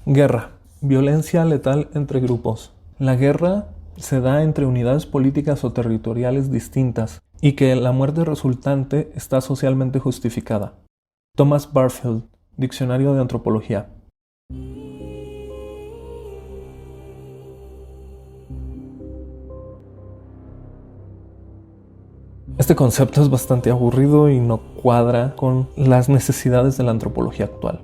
Guerra. Violencia letal entre grupos. La guerra se da entre unidades políticas o territoriales distintas y que la muerte resultante está socialmente justificada. Thomas Barfield, Diccionario de Antropología. Este concepto es bastante aburrido y no cuadra con las necesidades de la antropología actual.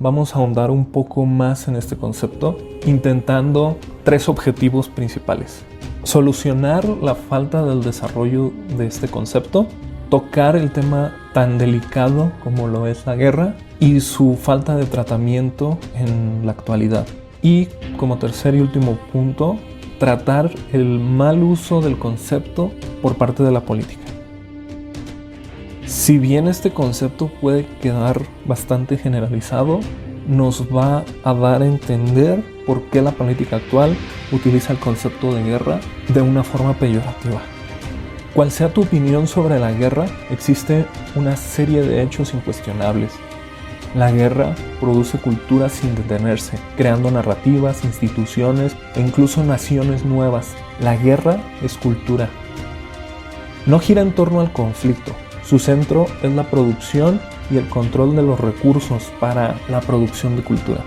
Vamos a ahondar un poco más en este concepto, intentando 3 objetivos principales. Solucionar la falta del desarrollo de este concepto, tocar el tema tan delicado como lo es la guerra y su falta de tratamiento en la actualidad. Y como tercer y último punto, tratar el mal uso del concepto por parte de la política. Si bien este concepto puede quedar bastante generalizado, nos va a dar a entender por qué la política actual utiliza el concepto de guerra de una forma peyorativa. Cual sea tu opinión sobre la guerra, existe una serie de hechos incuestionables. La guerra produce cultura sin detenerse, creando narrativas, instituciones e incluso naciones nuevas. La guerra es cultura. No gira en torno al conflicto. Su centro es la producción y el control de los recursos para la producción de cultura.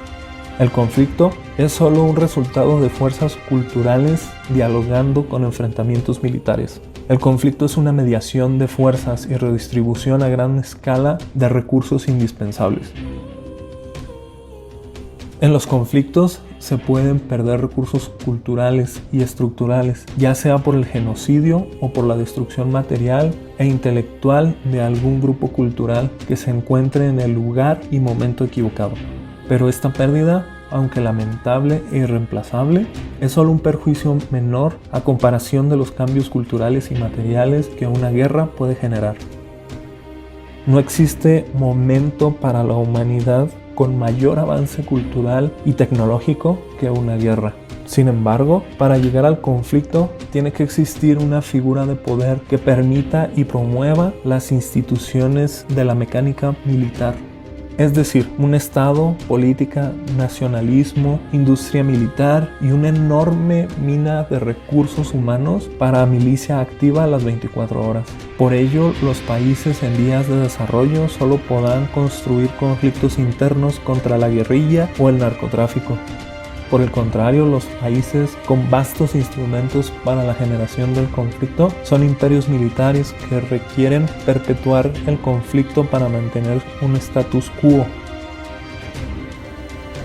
El conflicto es solo un resultado de fuerzas culturales dialogando con enfrentamientos militares. El conflicto es una mediación de fuerzas y redistribución a gran escala de recursos indispensables. En los conflictos se pueden perder recursos culturales y estructurales, ya sea por el genocidio o por la destrucción material e intelectual de algún grupo cultural que se encuentre en el lugar y momento equivocado. Pero esta pérdida, aunque lamentable e irreemplazable, es solo un perjuicio menor a comparación de los cambios culturales y materiales que una guerra puede generar. No existe momento para la humanidad con mayor avance cultural y tecnológico que una guerra. Sin embargo, para llegar al conflicto tiene que existir una figura de poder que permita y promueva las instituciones de la mecánica militar. Es decir, un Estado, política, nacionalismo, industria militar y una enorme mina de recursos humanos para milicia activa a las 24 horas. Por ello, los países en vías de desarrollo solo podrán construir conflictos internos contra la guerrilla o el narcotráfico. Por el contrario, los países con vastos instrumentos para la generación del conflicto son imperios militares que requieren perpetuar el conflicto para mantener un status quo.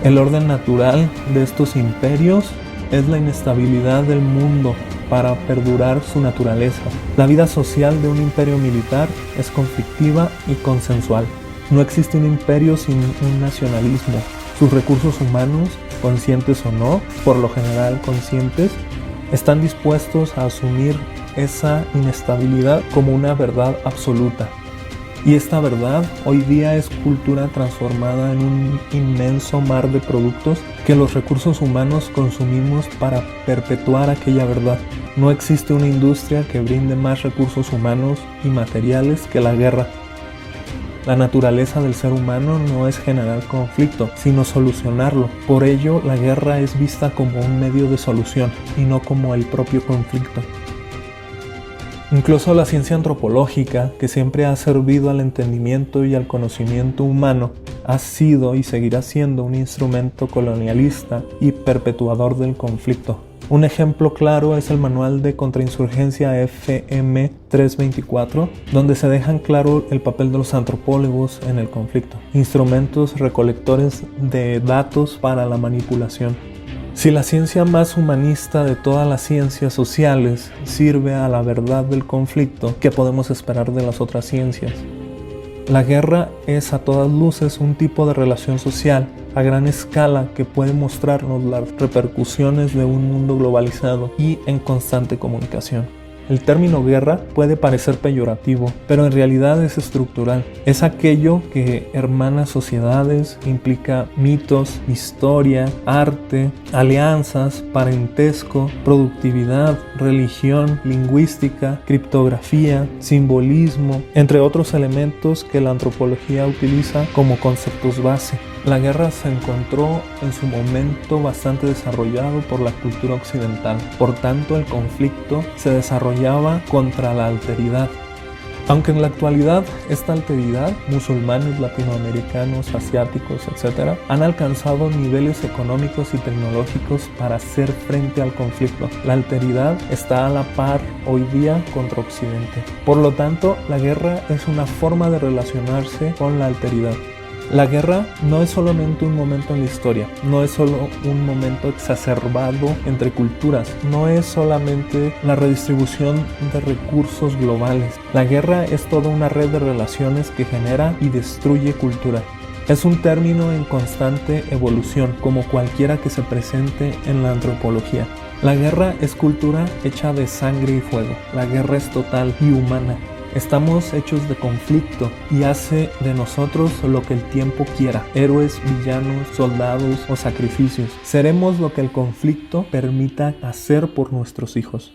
El orden natural de estos imperios es la inestabilidad del mundo para perdurar su naturaleza. La vida social de un imperio militar es conflictiva y consensual. No existe un imperio sin un nacionalismo. Sus recursos humanos, conscientes o no, por lo general conscientes, están dispuestos a asumir esa inestabilidad como una verdad absoluta. Y esta verdad hoy día es cultura transformada en un inmenso mar de productos que los recursos humanos consumimos para perpetuar aquella verdad. No existe una industria que brinde más recursos humanos y materiales que la guerra. La naturaleza del ser humano no es generar conflicto, sino solucionarlo. Por ello, la guerra es vista como un medio de solución y no como el propio conflicto. Incluso la ciencia antropológica, que siempre ha servido al entendimiento y al conocimiento humano, ha sido y seguirá siendo un instrumento colonialista y perpetuador del conflicto. Un ejemplo claro es el Manual de Contrainsurgencia FM 324, donde se dejan claro el papel de los antropólogos en el conflicto, instrumentos recolectores de datos para la manipulación. Si la ciencia más humanista de todas las ciencias sociales sirve a la verdad del conflicto, ¿qué podemos esperar de las otras ciencias? La guerra es a todas luces un tipo de relación social a gran escala que puede mostrarnos las repercusiones de un mundo globalizado y en constante comunicación. El término guerra puede parecer peyorativo, pero en realidad es estructural. Es aquello que hermana sociedades, implica mitos, historia, arte, alianzas, parentesco, productividad, religión, lingüística, criptografía, simbolismo, entre otros elementos que la antropología utiliza como conceptos base. La guerra se encontró en su momento bastante desarrollado por la cultura occidental. Por tanto, el conflicto se desarrollaba contra la alteridad. Aunque en la actualidad esta alteridad, musulmanes, latinoamericanos, asiáticos, etc., han alcanzado niveles económicos y tecnológicos para hacer frente al conflicto. La alteridad está a la par hoy día contra Occidente. Por lo tanto, la guerra es una forma de relacionarse con la alteridad. La guerra no es solamente un momento en la historia, no es solo un momento exacerbado entre culturas, no es solamente la redistribución de recursos globales. La guerra es toda una red de relaciones que genera y destruye cultura. Es un término en constante evolución, como cualquiera que se presente en la antropología. La guerra es cultura hecha de sangre y fuego. La guerra es total y humana. Estamos hechos de conflicto y hace de nosotros lo que el tiempo quiera. Héroes, villanos, soldados o sacrificios. Seremos lo que el conflicto permita hacer por nuestros hijos.